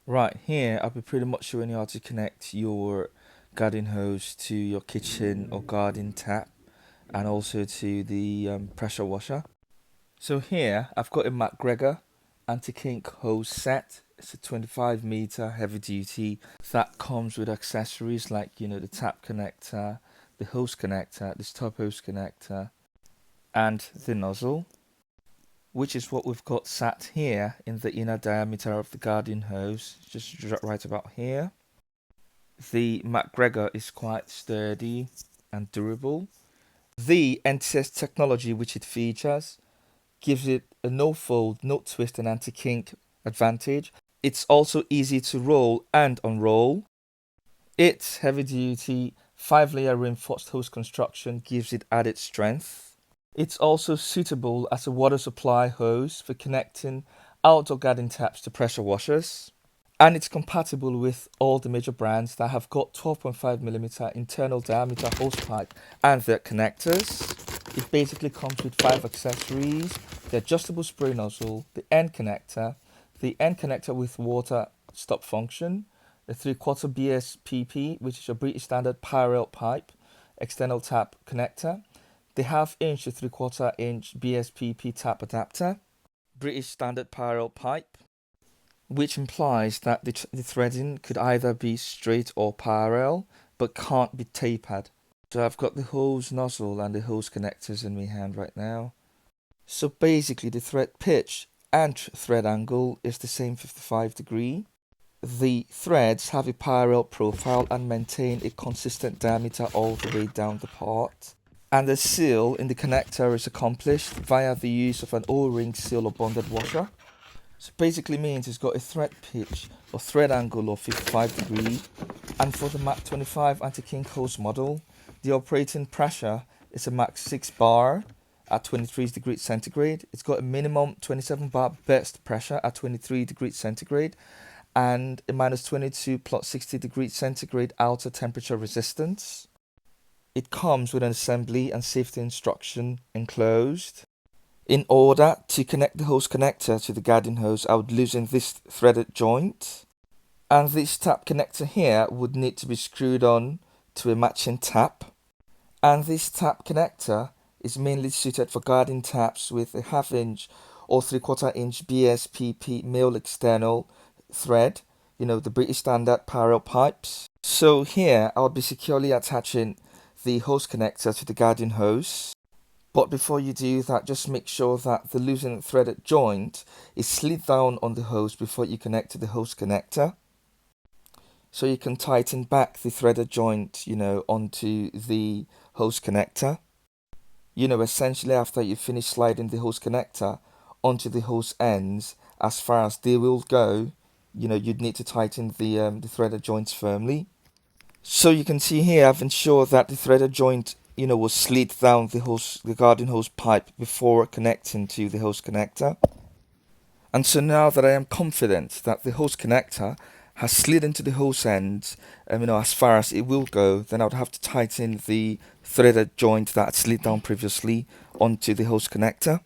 Right here, I'll be pretty much showing you how to connect your garden hose to your kitchen or garden tap and also to the pressure washer. So here, I've got a McGregor anti-kink hose set. It's a 25-meter heavy duty that comes with accessories like, the tap connector, the hose connector, the stop hose connector, and the nozzle, which is what we've got sat here in the inner diameter of the garden hose, just right about here. The McGregor is quite sturdy and durable. The NTS technology which it features gives it a no fold, no twist and anti-kink advantage. It's also easy to roll and unroll. Its heavy duty 5-layer reinforced hose construction gives it added strength. It's also suitable as a water supply hose for connecting outdoor garden taps to pressure washers. And it's compatible with all the major brands that have got 12.5mm internal diameter hose pipe and their connectors. It basically comes with 5 accessories: the adjustable spray nozzle, the end connector with water stop function, the 3/4 BSPP, which is a British standard parallel pipe, external tap connector, the 1/2 inch to 3/4 inch BSPP tap adapter, British standard parallel pipe, which implies that the threading could either be straight or parallel, but can't be tapered. So I've got the hose nozzle and the hose connectors in my hand right now. So basically the thread pitch and thread angle is the same 55°. The threads have a parallel profile and maintain a consistent diameter all the way down the part. And the seal in the connector is accomplished via the use of an O-ring seal or bonded washer. So basically means it's got a thread pitch or thread angle of 55°. And for the Mach 25 anti-kink hose model, the operating pressure is a Mach 6 bar at 23 degrees centigrade. It's got a minimum 27 bar burst pressure at 23 degrees centigrade and a minus 22 plus 60 degrees centigrade outer temperature resistance. It comes with an assembly and safety instruction enclosed. In order to connect the hose connector to the garden hose, I would loosen this threaded joint. And this tap connector here would need to be screwed on to a matching tap. And this tap connector is mainly suited for garden taps with a 1/2 inch or 3/4 inch BSPP male external thread, the British standard parallel pipes. So here I'll be securely attaching the hose connector to the garden hose. But before you do that, just make sure that the loosened threaded joint is slid down on the hose before you connect to the hose connector. So you can tighten back the threaded joint, onto the hose connector. Essentially after you finish sliding the hose connector onto the hose ends, as far as they will go, you'd need to tighten the threaded joints firmly. So you can see here I've ensured that the threaded joint was slid down the garden hose pipe before connecting to the hose connector. And so now that I am confident that the hose connector has slid into the hose end, as far as it will go, then I would have to tighten the threaded joint that slid down previously onto the hose connector.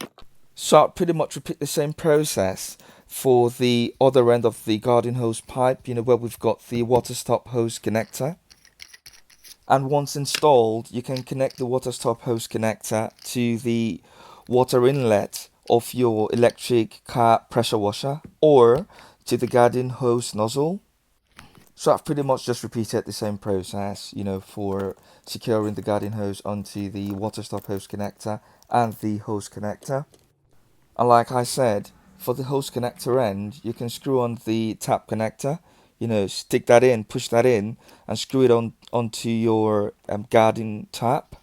So I'll pretty much repeat the same process for the other end of the garden hose pipe, where we've got the water stop hose connector. And once installed, you can connect the water stop hose connector to the water inlet of your electric car pressure washer or to the garden hose nozzle. So I've pretty much just repeated the same process, for securing the garden hose onto the water stop hose connector and the hose connector. And like I said, for the hose connector end, you can screw on the tap connector, stick that in, push that in, and screw it onto your garden tap.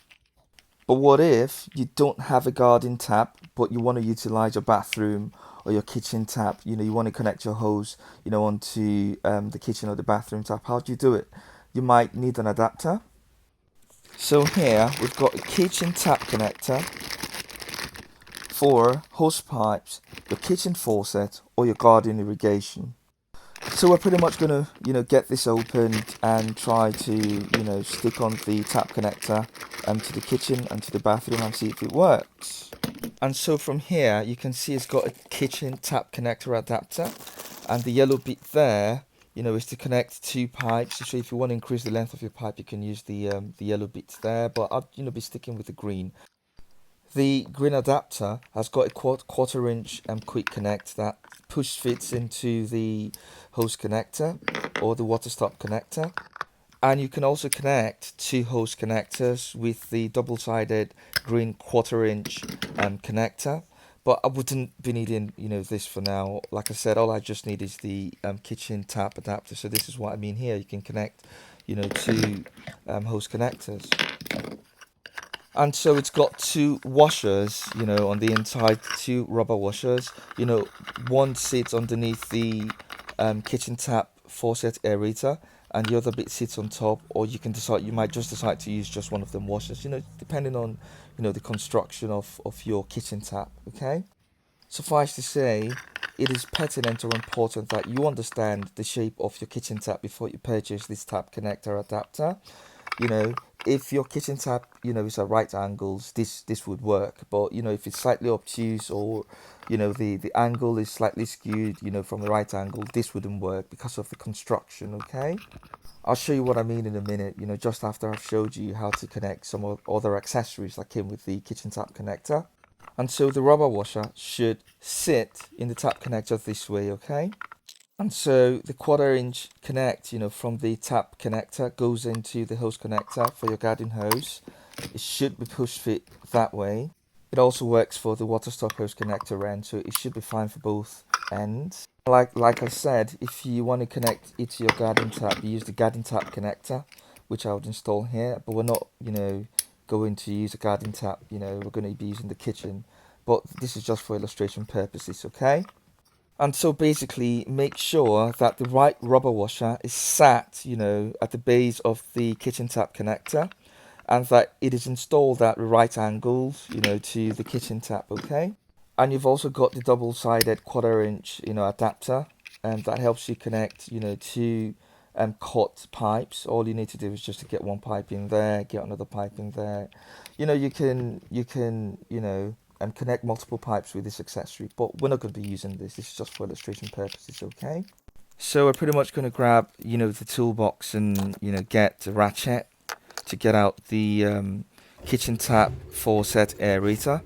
But what if you don't have a garden tap, but you want to utilize your bathroom or your kitchen tap? You want to connect your hose, onto the kitchen or the bathroom tap. How do you do it? You might need an adapter. So here we've got a kitchen tap connector for hose pipes, your kitchen faucet, or your garden irrigation. So we're pretty much gonna, get this opened and try to, stick on the tap connector to the kitchen and to the bathroom and see if it works. And so from here, you can see it's got a kitchen tap connector adapter. And the yellow bit there, is to connect two pipes. So if you want to increase the length of your pipe, you can use the yellow bits there. But I'll be sticking with the green. The green adapter has got a quarter inch quick connect that push fits into the hose connector or the water stop connector. And you can also connect two hose connectors with the double-sided green quarter inch connector. But I wouldn't be needing, this for now. Like I said, all I just need is the kitchen tap adapter. So this is what I mean here. You can connect, two hose connectors. And so it's got two washers, on the inside, two rubber washers. One sits underneath the kitchen tap faucet aerator, and the other bit sits on top. Or you might just decide to use just one of them washers, depending on, the construction of your kitchen tap, okay? Suffice to say, it is pertinent or important that you understand the shape of your kitchen tap before you purchase this tap connector adapter. If your kitchen tap, is at right angles, this would work. But, if it's slightly obtuse or, the angle is slightly skewed, from the right angle, this wouldn't work because of the construction, okay? I'll show you what I mean in a minute, just after I've showed you how to connect some other accessories that came with the kitchen tap connector. And so the rubber washer should sit in the tap connector this way, okay? And so the quarter inch connect, from the tap connector goes into the hose connector for your garden hose. It should be push fit that way. It also works for the water stop hose connector end, so it should be fine for both ends. Like I said, if you want to connect it to your garden tap, you use the garden tap connector, which I would install here. But we're not, going to use a garden tap. We're going to be using the kitchen. But this is just for illustration purposes, okay? And so basically, make sure that the right rubber washer is sat, at the base of the kitchen tap connector, and that it is installed at right angles, to the kitchen tap, okay? And you've also got the double-sided quarter inch, adapter, and that helps you connect, two cut pipes. All you need to do is just to get one pipe in there, get another pipe in there. You can, and connect multiple pipes with this accessory, but we're not going to be using this. This is just for illustration purposes, okay? So we're pretty much going to grab, the toolbox and, get the ratchet to get out the kitchen tap faucet aerator.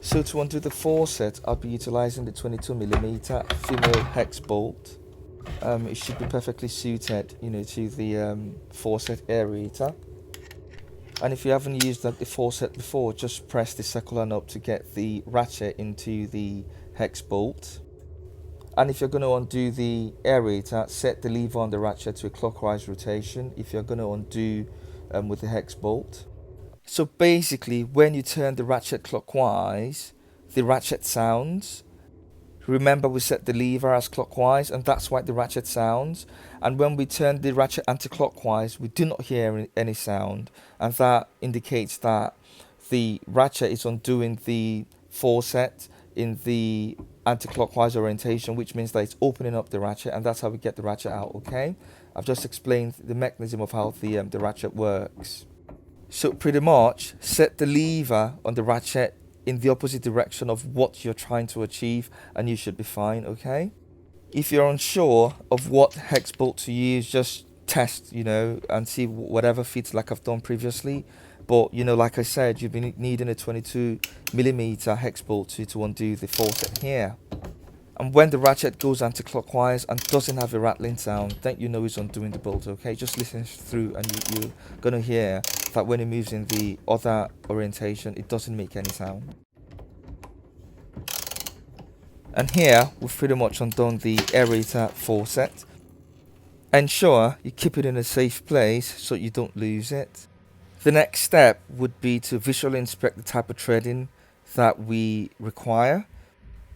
So to undo the faucet, I'll be utilizing the 22mm female hex bolt. It should be perfectly suited, to the faucet aerator. And if you haven't used the faucet before, just press the circular knob to get the ratchet into the hex bolt. And if you're going to undo the aerator, set the lever on the ratchet to a clockwise rotation if you're going to undo with the hex bolt. So basically, when you turn the ratchet clockwise, the ratchet sounds. Remember, we set the lever as clockwise, and that's why the ratchet sounds. And when we turn the ratchet anti-clockwise, we do not hear any sound, and that indicates that the ratchet is undoing the faucet in the anti-clockwise orientation, which means that it's opening up the ratchet, and that's how we get the ratchet out, okay? I've just explained the mechanism of how the ratchet works. So pretty much set the lever on the ratchet in the opposite direction of what you're trying to achieve, and you should be fine, okay? If you're unsure of what hex bolt to use, just test, and see whatever fits like I've done previously. But, like I said, you've been needing a 22mm hex bolt to undo the faucet here. And when the ratchet goes anti-clockwise and doesn't have a rattling sound, then you know it's undoing the bolt, okay? Just listen through and you're going to hear that when it moves in the other orientation, it doesn't make any sound. And here, we've pretty much undone the aerator faucet. Ensure you keep it in a safe place so you don't lose it. The next step would be to visually inspect the type of threading that we require.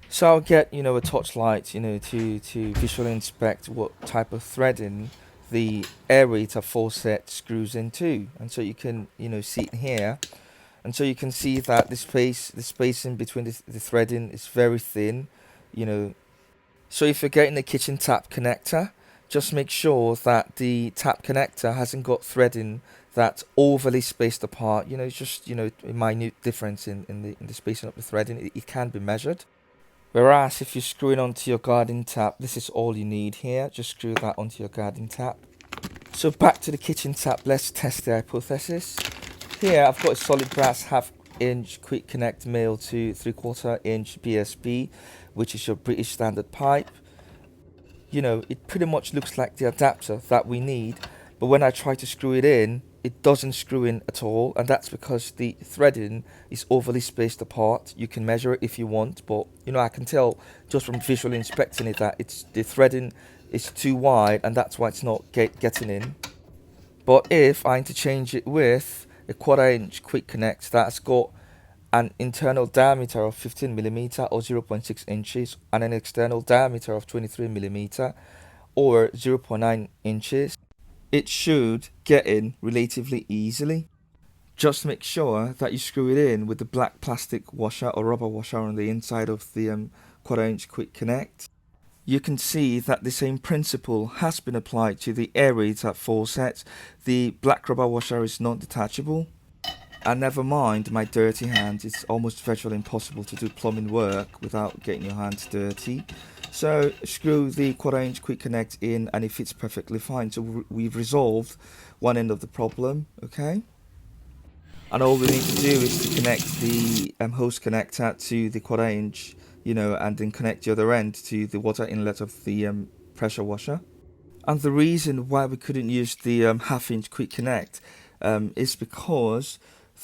So I'll get, a touchlight, to visually inspect what type of threading the aerator faucet screws into. And so you can, see it here. And so you can see that the spacing between the threading is very thin, So if you're getting a kitchen tap connector, just make sure that the tap connector hasn't got threading that's overly spaced apart. It's just, a minute difference in the spacing of the threading. It can be measured. Whereas if you're screwing onto your guarding tap, this is all you need here. Just screw that onto your guarding tap. So back to the kitchen tap, let's test the hypothesis. Here I've got a solid brass half-inch quick connect male to 3/4 inch BSB, which is your British standard pipe. You know, it pretty much looks like the adapter that we need, but when I try to screw it in, it doesn't screw in at all, and that's because the threading is overly spaced apart. You can measure it if you want, but you know, I can tell just from visually inspecting it that the threading is too wide, and that's why it's not getting in. But if I interchange it with a 1/4 inch quick connect that's got an internal diameter of 15mm or 0.6 inches and an external diameter of 23mm or 0.9 inches, it should get in relatively easily. Just make sure that you screw it in with the black plastic washer or rubber washer on the inside of the 1/4 inch quick connect. You can see that the same principle has been applied to the aerator faucet. The black rubber washer is non-detachable. And never mind my dirty hands, it's almost virtually impossible to do plumbing work without getting your hands dirty. So screw the 1/4 inch quick connect in and it fits perfectly fine. So we've resolved one end of the problem, okay? And all we need to do is to connect the hose connector to the 1/4 inch, you know, and then connect the other end to the water inlet of the pressure washer. And the reason why we couldn't use the half-inch quick connect is because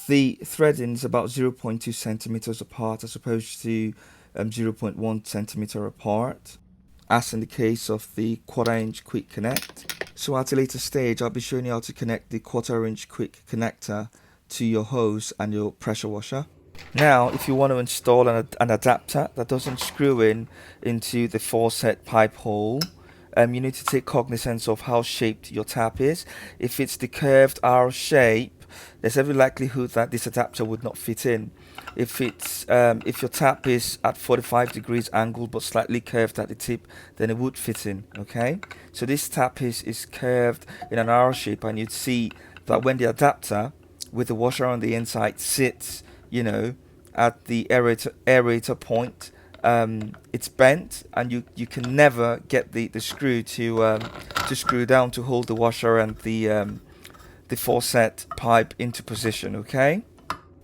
the threading is about 0.2 centimeters apart as opposed to 0.1 centimeter apart, as in the case of the 1/4 inch quick connect. So at a later stage, I'll be showing you how to connect the 1/4 inch quick connector to your hose and your pressure washer. Now, if you want to install an adapter that doesn't screw into the faucet pipe hole, you need to take cognizance of how shaped your tap is. If it's the curved R shape, there's every likelihood that this adapter would not fit in. If your tap is at 45 degrees angle but slightly curved at the tip, then it would fit in. Okay, so this tap is curved in an R shape, and you'd see that when the adapter with the washer on the inside sits, you know, at the aerator point, it's bent, and you can never get the screw to screw down to hold the washer and the faucet pipe into position. Okay,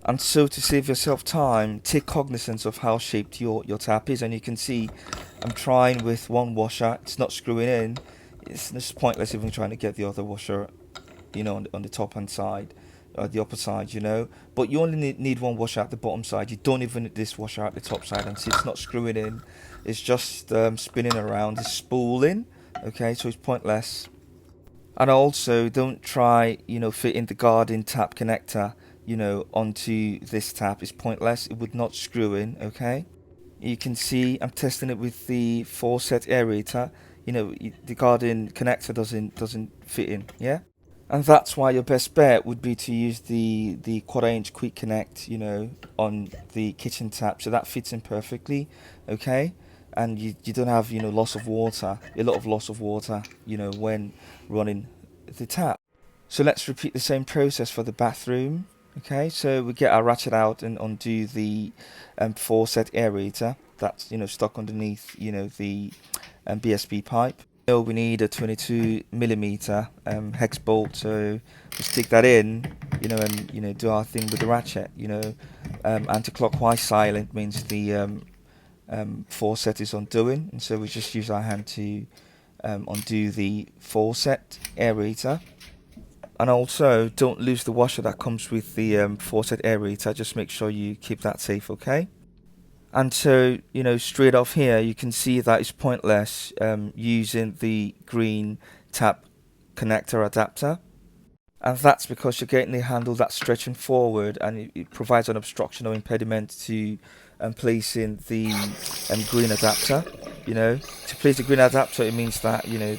and so to save yourself time, take cognizance of how shaped your tap is, and you can see I'm trying with one washer, it's not screwing in. It's just pointless even trying to get the other washer, you know, on the top hand side, the upper side, you know. But you only need one washer at the bottom side. You don't even need this washer at the top side, and see, it's not screwing in. It's just spinning around, it's spooling. Okay, so it's pointless. And also, don't try, you know, fitting the guarding tap connector, you know, onto this tap. It's pointless. It would not screw in. Okay, you can see I'm testing it with the faucet aerator. You know, the guarding connector doesn't fit in. Yeah. And that's why your best bet would be to use the 1/4 inch quick connect, you know, on the kitchen tap, so that fits in perfectly. Okay, and you don't have, you know, a lot of loss of water, you know, when running the tap. So let's repeat the same process for the bathroom. Okay, so we get our ratchet out and undo the faucet aerator that's, you know, stuck underneath, you know, the BSB pipe. So we need a 22mm hex bolt, so we stick that in, you know, and, you know, do our thing with the ratchet. You know, anti-clockwise silent means the faucet is undoing, and so we just use our hand to undo the faucet aerator. And also, don't lose the washer that comes with the faucet aerator. Just make sure you keep that safe. Okay. And so, you know, straight off here, you can see that it's pointless using the green tap connector adapter. And that's because you're getting the handle that's stretching forward, and it provides an obstruction or impediment to placing the green adapter. You know, to place the green adapter, it means that, you know,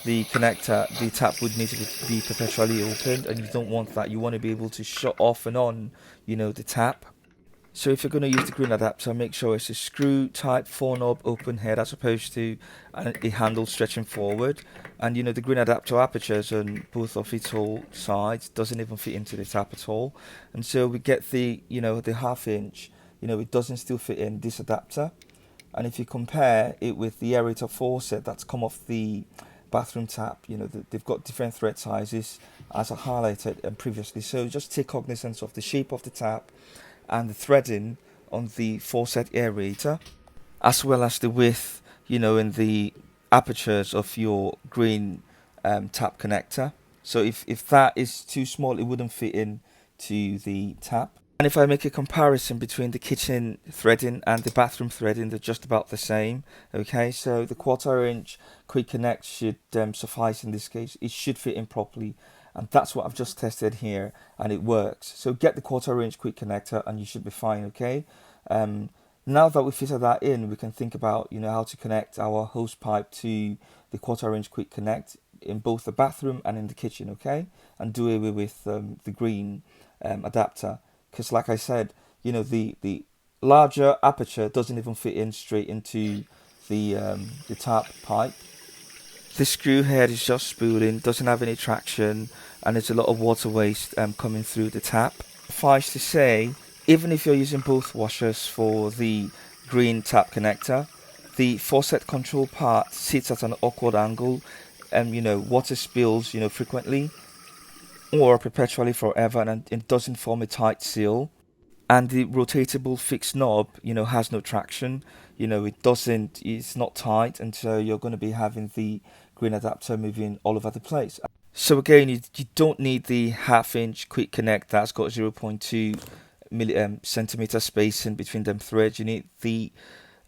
the connector, the tap would need to be perpetually opened, and you don't want that. You want to be able to shut off and on, you know, the tap. So if you're going to use the green adapter, make sure it's a screw type 4-knob open head as opposed to a handle stretching forward. And, you know, the green adapter apertures on both of its whole sides doesn't even fit into the tap at all. And so we get the, you know, the 1/2 inch it doesn't still fit in this adapter. And if you compare it with the aerator faucet that's come off the bathroom tap, they've got different thread sizes as I highlighted previously. So just take cognizance of the shape of the tap and the threading on the faucet aerator, as well as the width, in the apertures of your green tap connector. So if that is too small, it wouldn't fit in to the tap. And if I make a comparison between the kitchen threading and the bathroom threading, they're just about the same. Okay, so the 1/4 inch quick connect should suffice in this case. It should fit in properly, and that's what I've just tested here, and it works. So get the 1/4 inch quick connector and you should be fine. Okay, now that we fitted that in, we can think about how to connect our hose pipe to the 1/4 inch quick connect in both the bathroom and in the kitchen. Okay, and do away with the green adapter, because like I said, the larger aperture doesn't even fit in straight into the tap pipe. The screw head is just spooling, doesn't have any traction, and there's a lot of water waste coming through the tap. Suffice to say, even if you're using both washers for the green tap connector, the faucet control part sits at an awkward angle, and water spills frequently or perpetually forever, and it doesn't form a tight seal. And the rotatable fixed knob has no traction. It's not tight, and so you're going to be having the green adapter moving all over the place. So again, you don't need the 1/2 inch quick connect that's got 0.2 centimeter spacing between them threads. You need the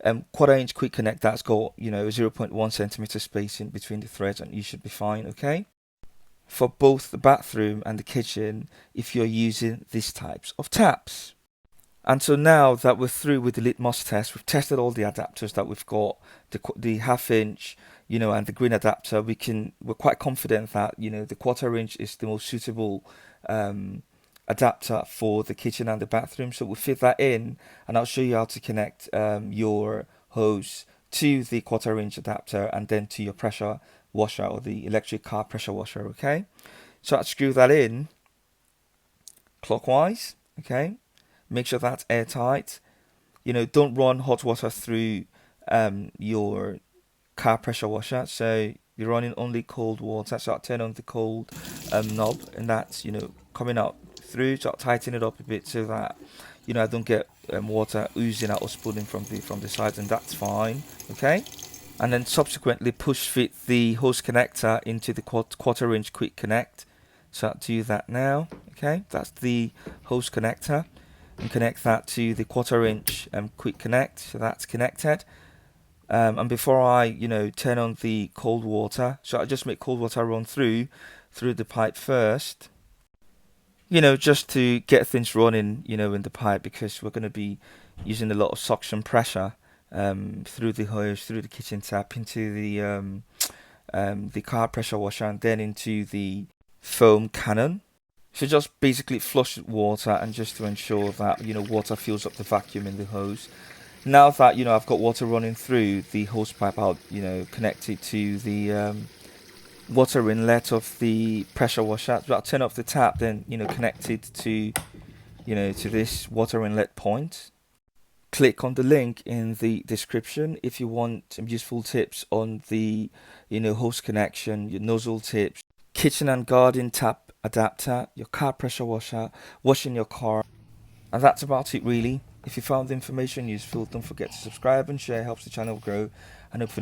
1/4 inch quick connect that's got 0.1 centimeter spacing between the threads, and you should be fine. Okay, for both the bathroom and the kitchen if you're using these types of taps. And so now that we're through with the litmus test, we've tested all the adapters that we've got, the 1/2 inch, and the green adapter. We're quite confident that the 1/4 inch is the most suitable adapter for the kitchen and the bathroom. So we'll fit that in, and I'll show you how to connect your hose to the 1/4 inch adapter and then to your pressure washer or the electric car pressure washer. Okay, so I'll screw that in clockwise. Okay, make sure that's airtight. Don't run hot water through your car pressure washer, so you're running only cold water. So I'll turn on the cold knob, and that's coming out through. So I'll tighten it up a bit so that I don't get water oozing out or spooling from the sides, and that's fine. Okay, and then subsequently push fit the hose connector into the 1/4 inch quick connect. So I'll do that now. Okay, that's the hose connector, and connect that to the 1/4 inch quick connect. So that's connected. And before I turn on the cold water, so I just make cold water run through the pipe first, just to get things running in the pipe, because we're going to be using a lot of suction pressure through the hose, through the kitchen tap into the car pressure washer, and then into the foam cannon. So just basically flush with water, and just to ensure that water fills up the vacuum in the hose. Now that I've got water running through the hose pipe, I'll connect it to the water inlet of the pressure washer. So I'll turn off the tap, then connect it to to this water inlet point. Click on the link in the description if you want some useful tips on the hose connection, your nozzle tips, kitchen and garden tap adapter, your car pressure washer, washing your car. And that's about it really. If you found the information useful, don't forget to subscribe and share, helps the channel grow, and hopefully